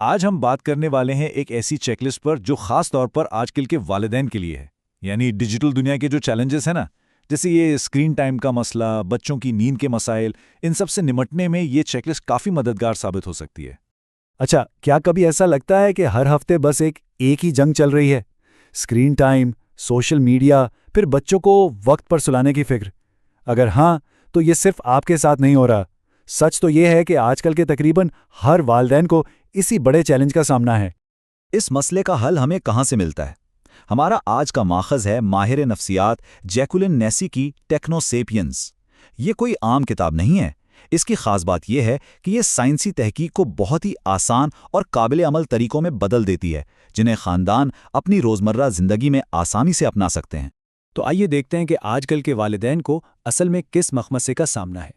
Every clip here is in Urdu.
آج ہم بات کرنے والے ہیں ایک ایسی چیک لسٹ پر جو خاص طور پر آج کل کے والدین کے لیے ہے، یعنی ڈیجیٹل دنیا کے جو چیلنجز ہیں نا، جیسے یہ اسکرین ٹائم کا مسئلہ، بچوں کی نیند کے مسائل، ان سب سے نمٹنے میں یہ چیک لسٹ کافی مددگار ثابت ہو سکتی ہے۔ اچھا، کیا کبھی ایسا لگتا ہے کہ ہر ہفتے بس ایک ہی جنگ چل رہی ہے؟ اسکرین ٹائم، سوشل میڈیا، پھر بچوں کو وقت پر سلانے کی فکر؟ اگر ہاں، تو یہ صرف آپ کے ساتھ نہیں ہو رہا۔ سچ تو یہ ہے کہ آج کل کے تقریباً ہر والدین کو اسی بڑے چیلنج کا سامنا ہے۔ اس مسئلے کا حل ہمیں کہاں سے ملتا ہے؟ ہمارا آج کا ماخذ ہے ماہر نفسیات جیکولن نیسی کی ٹیکنو سیپینس۔ یہ کوئی عام کتاب نہیں ہے۔ اس کی خاص بات یہ ہے کہ یہ سائنسی تحقیق کو بہت ہی آسان اور قابل عمل طریقوں میں بدل دیتی ہے، جنہیں خاندان اپنی روزمرہ زندگی میں آسانی سے اپنا سکتے ہیں۔ تو آئیے دیکھتے ہیں کہ آج کل کے والدین کو اصل میں کس مخمصے کا سامنا ہے۔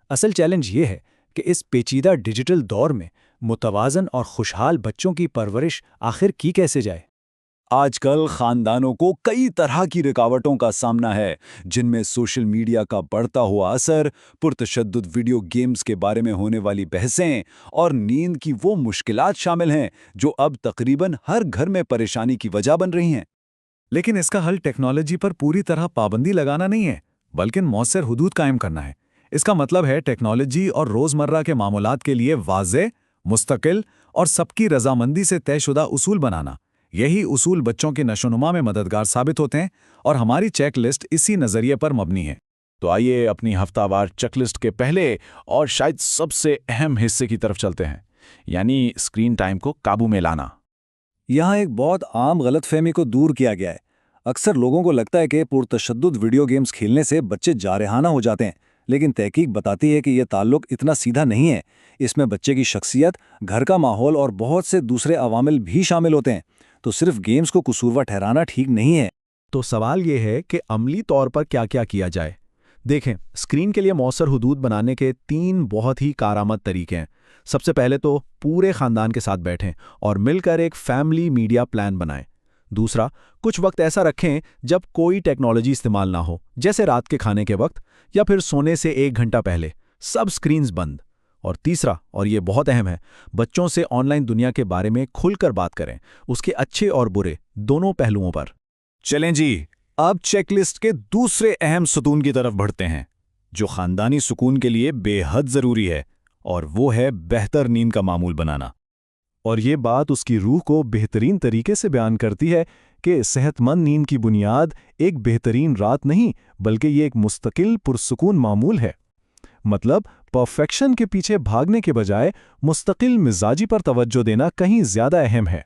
اصل چیلنج یہ ہے کہ اس پیچیدہ ڈیجیٹل دور میں متوازن اور خوشحال بچوں کی پرورش آخر کی کیسے جائے؟ آج کل خاندانوں کو کئی طرح کی رکاوٹوں کا سامنا ہے، جن میں سوشل میڈیا کا بڑھتا ہوا اثر، پرتشدد ویڈیو گیمز کے بارے میں ہونے والی بحثیں اور نیند کی وہ مشکلات شامل ہیں جو اب تقریباً ہر گھر میں پریشانی کی وجہ بن رہی ہیں۔ لیکن اس کا حل ٹیکنالوجی پر پوری طرح پابندی لگانا نہیں ہے، بلکہ مؤثر حدود قائم کرنا ہے۔ اس کا مطلب ہے ٹیکنالوجی اور روزمرہ کے معاملات کے لیے واضح، مستقل اور سب کی رضامندی سے طے شدہ اصول بنانا۔ یہی اصول بچوں کے نشوونما میں مددگار ثابت ہوتے ہیں، اور ہماری چیک لسٹ اسی نظریے پر مبنی ہے۔ تو آئیے اپنی ہفتہ وار چیک لسٹ کے پہلے اور شاید سب سے اہم حصے کی طرف چلتے ہیں، یعنی اسکرین ٹائم کو قابو میں لانا۔ یہاں ایک بہت عام غلط فہمی کو دور کیا گیا ہے۔ اکثر لوگوں کو لگتا ہے کہ پرتشدد ویڈیو گیمز کھیلنے سے بچے جارحانہ ہو جاتے ہیں، لیکن تحقیق بتاتی ہے کہ یہ تعلق اتنا سیدھا نہیں ہے۔ اس میں بچے کی شخصیت، گھر کا ماحول اور بہت سے دوسرے عوامل بھی شامل ہوتے ہیں، تو صرف گیمز کو قصوروار ٹھہرانا ٹھیک نہیں ہے۔ تو سوال یہ ہے کہ عملی طور پر کیا کیا جائے؟ دیکھیں، اسکرین کے لیے مؤثر حدود بنانے کے 3 بہت ہی کارآمد طریقے ہیں۔ سب سے پہلے تو پورے خاندان کے ساتھ بیٹھیں اور مل کر ایک فیملی میڈیا پلان بنائیں۔ دوسرا، کچھ وقت ایسا رکھیں جب کوئی ٹیکنالوجی استعمال نہ ہو، جیسے رات کے کھانے کے وقت یا پھر سونے سے 1 گھنٹہ پہلے، سب سکرینز بند۔ اور تیسرا، اور یہ بہت اہم ہے، بچوں سے آن لائن دنیا کے بارے میں کھل کر بات کریں، اس کے اچھے اور برے دونوں پہلوؤں پر۔ چلیں جی، اب چیک لسٹ کے دوسرے اہم ستون کی طرف بڑھتے ہیں، جو خاندانی سکون کے لیے بے حد ضروری ہے، اور وہ ہے بہتر نیند کا معمول بنانا۔ اور یہ بات اس کی روح کو بہترین طریقے سے بیان کرتی ہے کہ صحت مند نیند کی بنیاد ایک بہترین رات نہیں، بلکہ یہ ایک مستقل پرسکون معمول ہے۔ مطلب پرفیکشن کے پیچھے بھاگنے کے بجائے مستقل مزاجی پر توجہ دینا کہیں زیادہ اہم ہے۔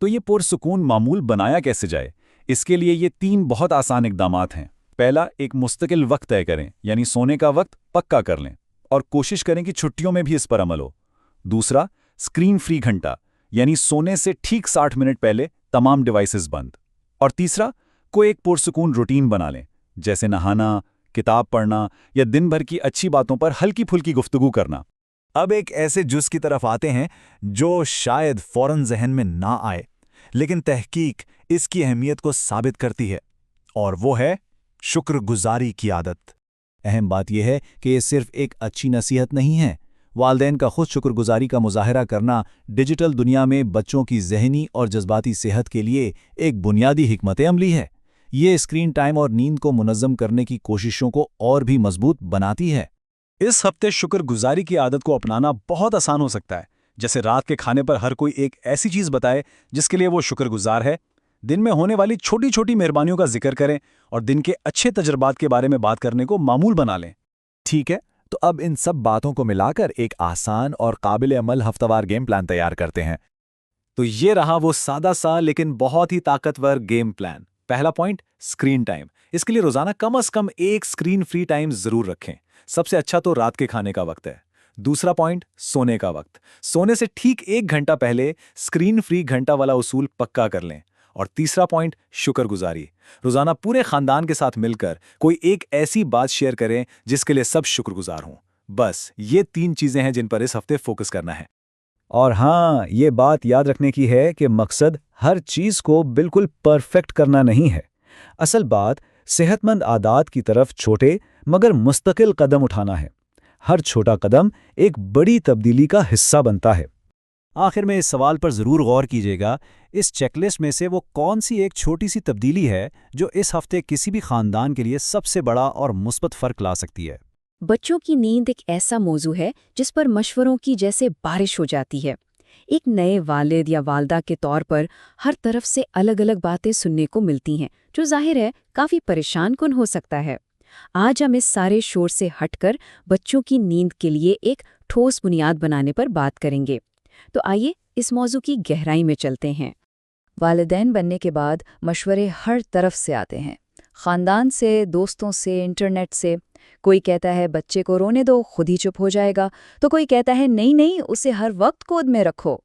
تو یہ پرسکون معمول بنایا کیسے جائے؟ اس کے لیے یہ 3 بہت آسان اقدامات ہیں۔ پہلا، ایک مستقل وقت طے کریں، یعنی سونے کا وقت پکا کر لیں، اور کوشش کریں کہ چھٹیوں میں بھی اس پر عمل ہو۔ دوسرا، اسکرین فری گھنٹہ، یعنی سونے سے ٹھیک 60 منٹ پہلے تمام ڈیوائسز بند۔ اور تیسرا، کوئی ایک پرسکون روٹین بنا لیں، جیسے نہانا، کتاب پڑھنا یا دن بھر کی اچھی باتوں پر ہلکی پھلکی گفتگو کرنا۔ اب ایک ایسے جز کی طرف آتے ہیں جو شاید فوراً ذہن میں نہ آئے، لیکن تحقیق اس کی اہمیت کو ثابت کرتی ہے، اور وہ ہے شکر گزاری کی عادت۔ اہم بات یہ ہے کہ یہ صرف ایک اچھی نصیحت نہیں ہے۔ والدین کا خود شکر گزاری کا مظاہرہ کرنا ڈیجیٹل دنیا میں بچوں کی ذہنی اور جذباتی صحت کے لیے ایک بنیادی حکمت عملی ہے۔ یہ اسکرین ٹائم اور نیند کو منظم کرنے کی کوششوں کو اور بھی مضبوط بناتی ہے۔ اس ہفتے شکر گزاری کی عادت کو اپنانا بہت آسان ہو سکتا ہے، جیسے رات کے کھانے پر ہر کوئی ایک ایسی چیز بتائے جس کے لیے وہ شکر گزار ہے۔ دن میں ہونے والی چھوٹی چھوٹی مہربانیوں کا ذکر کریں اور دن کے اچھے تجربات کے بارے میں بات کرنے کو معمول بنا لیں۔ ٹھیک ہے، تو اب ان سب باتوں کو ملا کر ایک آسان اور قابل عمل ہفتہ وار گیم پلان تیار کرتے ہیں۔ تو یہ رہا وہ سادہ سا لیکن بہت ہی طاقتور گیم پلان۔ پہلا پوائنٹ، اسکرین ٹائم۔ اس کے لیے روزانہ کم از کم ایک اسکرین فری ٹائم ضرور رکھیں۔ سب سے اچھا تو رات کے کھانے کا وقت ہے۔ دوسرا پوائنٹ، سونے کا وقت۔ سونے سے ٹھیک 1 گھنٹہ پہلے اسکرین فری گھنٹہ والا اصول پکا کر لیں۔ اور تیسرا پوائنٹ، شکر گزاری۔ روزانہ پورے خاندان کے ساتھ مل کر کوئی ایک ایسی بات شیئر کریں جس کے لیے سب شکر گزار ہوں۔ بس یہ 3 چیزیں ہیں جن پر اس ہفتے فوکس کرنا ہے۔ اور ہاں، یہ بات یاد رکھنے کی ہے کہ مقصد ہر چیز کو بالکل پرفیکٹ کرنا نہیں ہے۔ اصل بات صحت مند عادات کی طرف چھوٹے مگر مستقل قدم اٹھانا ہے۔ ہر چھوٹا قدم ایک بڑی تبدیلی کا حصہ بنتا ہے۔ آخر میں اس سوال پر ضرور غور کیجیے گا، اس چیک لسٹ میں سے وہ کون سی ایک چھوٹی سی تبدیلی ہے جو اس ہفتے کسی بھی خاندان کے لیے سب سے بڑا اور مثبت فرق لا سکتی ہے؟ بچوں کی نیند ایک ایسا موضوع ہے جس پر مشوروں کی جیسے بارش ہو جاتی ہے۔ ایک نئے والد یا والدہ کے طور پر ہر طرف سے الگ الگ باتیں سننے کو ملتی ہیں، جو ظاہر ہے کافی پریشان کن ہو سکتا ہے۔ آج ہم اس سارے شور سے ہٹ کر بچوں کی نیند کے لیے ایک ٹھوس بنیاد بنانے پر بات کریں گے۔ تو آئیے اس موضوع کی گہرائی میں چلتے ہیں۔ والدین بننے کے بعد مشورے ہر طرف سے آتے ہیں، خاندان سے، دوستوں سے، انٹرنیٹ سے۔ کوئی کہتا ہے بچے کو رونے دو، خود ہی چپ ہو جائے گا، تو کوئی کہتا ہے نہیں اسے ہر وقت گود میں رکھو۔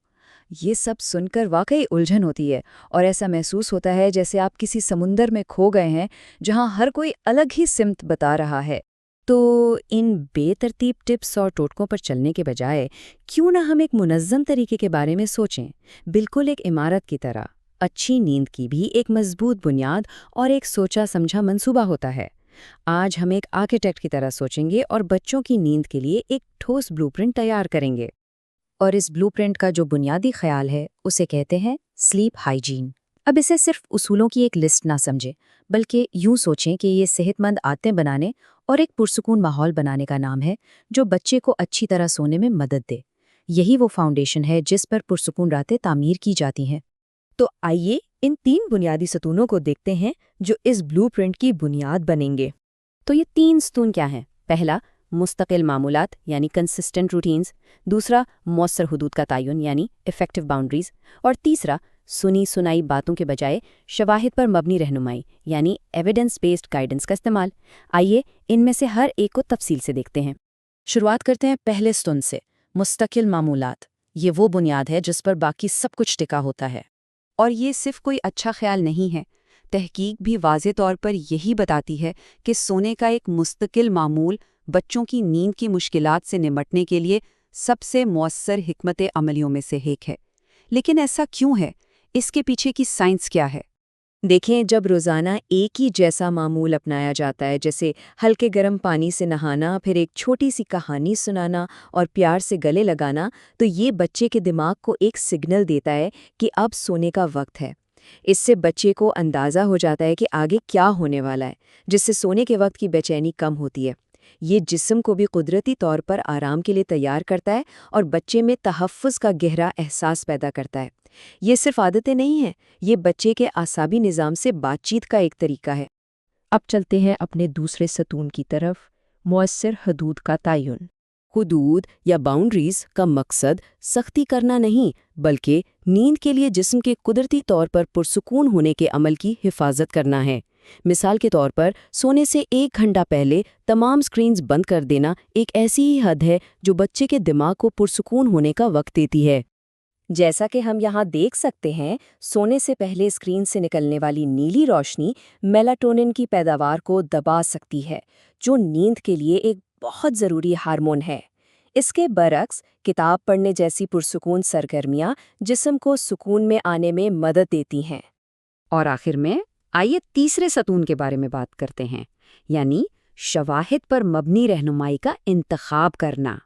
یہ سب سن کر واقعی الجھن ہوتی ہے اور ایسا محسوس ہوتا ہے جیسے آپ کسی سمندر میں کھو گئے ہیں جہاں ہر کوئی الگ ہی سمت بتا رہا ہے۔ تو ان بے ترتیب ٹپس اور ٹوٹکوں پر چلنے کے بجائے کیوں نہ ہم ایک منظم طریقے کے بارے میں سوچیں، بالکل ایک عمارت کی طرح۔ اچھی نیند کی بھی ایک مضبوط بنیاد اور ایک سوچا سمجھا منصوبہ ہوتا ہے۔ آج ہم ایک آرکیٹیکٹ کی طرح سوچیں گے اور بچوں کی نیند کے لیے ایک ٹھوس بلو پرنٹ تیار کریں گے۔ اور اس بلو پرنٹ کا جو بنیادی خیال ہے اسے کہتے ہیں سلیپ ہائیجین۔ اب اسے صرف اصولوں کی ایک لسٹ نہ سمجھیں، بلکہ یوں سوچیں کہ یہ صحت مند عادتیں بنانے اور ایک پرسکون ماحول بنانے کا نام ہے جو بچے کو اچھی طرح سونے میں مدد دے۔ یہی وہ فاؤنڈیشن ہے جس پر پرسکون راتیں تعمیر کی جاتی ہیں۔ تو آئیے ان 3 بنیادی ستونوں کو دیکھتے ہیں جو اس بلو پرنٹ کی بنیاد بنیں گے۔ تو یہ 3 ستون کیا ہیں؟ پہلا، مستقل معمولات یعنی کنسسٹنٹ روٹینز۔ دوسرا، مؤثر حدود کا تعین یعنی افیکٹو باؤنڈریز۔ اور تیسرا، سنی سنائی باتوں کے بجائے شواہد پر مبنی رہنمائی یعنی ایویڈنس بیسڈ گائیڈنس کا استعمال۔ آئیے ان میں سے ہر ایک کو تفصیل سے دیکھتے ہیں۔ شروعات کرتے ہیں پہلے ستون سے، مستقل معمولات۔ یہ وہ بنیاد ہے جس پر باقی سب کچھ ٹکا ہوتا ہے۔ اور یہ صرف کوئی اچھا خیال نہیں ہے، تحقیق بھی واضح طور پر یہی بتاتی ہے کہ سونے کا ایک مستقل معمول بچوں کی نیند کی مشکلات سے نمٹنے کے لیے سب سے مؤثر حکمت عملیوں میں سے ایک ہے۔ لیکن ایسا کیوں ہے؟ اس کے پیچھے کی سائنس کیا ہے؟ دیکھیں، جب روزانہ ایک ہی جیسا معمول اپنایا جاتا ہے، جیسے ہلکے گرم پانی سے نہانا، پھر ایک چھوٹی سی کہانی سنانا اور پیار سے گلے لگانا، تو یہ بچے کے دماغ کو ایک سگنل دیتا ہے کہ اب سونے کا وقت ہے۔ اس سے بچے کو اندازہ ہو جاتا ہے کہ آگے کیا ہونے والا ہے، جس سے سونے کے وقت کی بے چینی کم ہوتی ہے۔ یہ جسم کو بھی قدرتی طور پر آرام کے لیے تیار کرتا ہے اور بچے میں تحفظ کا گہرا احساس پیدا کرتا ہے۔ یہ صرف عادتیں نہیں ہیں، یہ بچے کے اعصابی نظام سے بات چیت کا ایک طریقہ ہے۔ اب چلتے ہیں اپنے دوسرے ستون کی طرف، مؤثر حدود کا تعین۔ حدود یا باؤنڈریز کا مقصد سختی کرنا نہیں، بلکہ نیند کے لیے جسم کے قدرتی طور پر پرسکون ہونے کے عمل کی حفاظت کرنا ہے۔ مثال کے طور پر سونے سے 1 گھنٹہ پہلے تمام سکرینز بند کر دینا ایک ایسی ہی حد ہے جو بچے کے دماغ کو پرسکون ہونے کا وقت دیتی ہے۔ جیسا کہ ہم یہاں دیکھ سکتے ہیں، سونے سے پہلے اسکرین سے نکلنے والی نیلی روشنی میلاٹونن کی پیداوار کو دبا سکتی ہے، جو نیند کے لیے ایک بہت ضروری ہارمون ہے۔ اس کے برعکس کتاب پڑھنے جیسی پرسکون سرگرمیاں جسم کو سکون میں آنے میں مدد دیتی ہیں۔ اور آخر میں آئیے تیسرے ستون کے بارے میں بات کرتے ہیں، یعنی شواہد پر مبنی رہنمائی کا انتخاب کرنا۔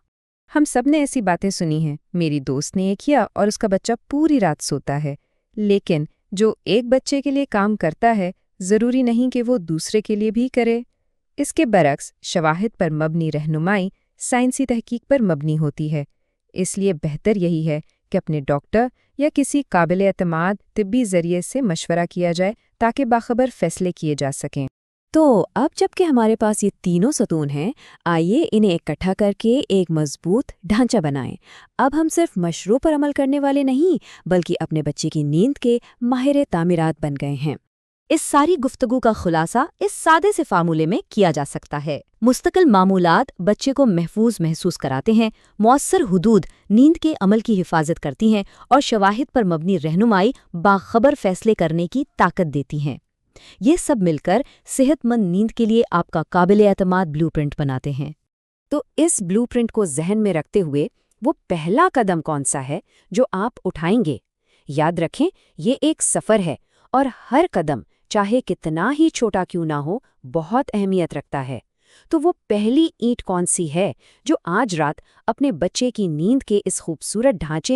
ہم سب نے ایسی باتیں سنی ہیں، میری دوست نے یہ کیا اور اس کا بچہ پوری رات سوتا ہے۔ لیکن جو ایک بچے کے لیے کام کرتا ہے، ضروری نہیں کہ وہ دوسرے کے لیے بھی کرے۔ اس کے برعکس شواہد پر مبنی رہنمائی سائنسی تحقیق پر مبنی ہوتی ہے۔ اس لیے بہتر یہی ہے کہ اپنے ڈاکٹر یا کسی قابل اعتماد طبی ذریعے سے مشورہ کیا جائے تاکہ باخبر فیصلے کیے جا سکیں۔ تو اب جب کہ ہمارے پاس یہ تینوں ستون ہیں، آئیے انہیں اکٹھا کر کے ایک مضبوط ڈھانچہ بنائیں۔ اب ہم صرف مشوروں پر عمل کرنے والے نہیں، بلکہ اپنے بچے کی نیند کے ماہر تعمیرات بن گئے ہیں۔ اس ساری گفتگو کا خلاصہ اس سادے سے فارمولے میں کیا جا سکتا ہے۔ مستقل معمولات بچے کو محفوظ محسوس کراتے ہیں، مؤثر حدود نیند کے عمل کی حفاظت کرتی ہیں، اور شواہد پر مبنی رہنمائی باخبر فیصلے کرنے کی طاقت دیتی ہیں۔ یہ سب مل کر صحت مند نیند کے لیے آپ کا قابل اعتماد بلو پرنٹ بناتے ہیں۔ تو اس بلو پرنٹ کو ذہن میں رکھتے ہوئے وہ پہلا قدم کون سا ہے جو آپ اٹھائیں گے؟ یاد رکھیں، یہ ایک سفر ہے اور ہر قدم چاہے کتنا ہی چھوٹا کیوں نہ ہو بہت اہمیت رکھتا ہے۔ تو وہ پہلی اینٹ کون سی ہے جو آج رات اپنے بچے کی نیند کے اس خوبصورت ڈھانچے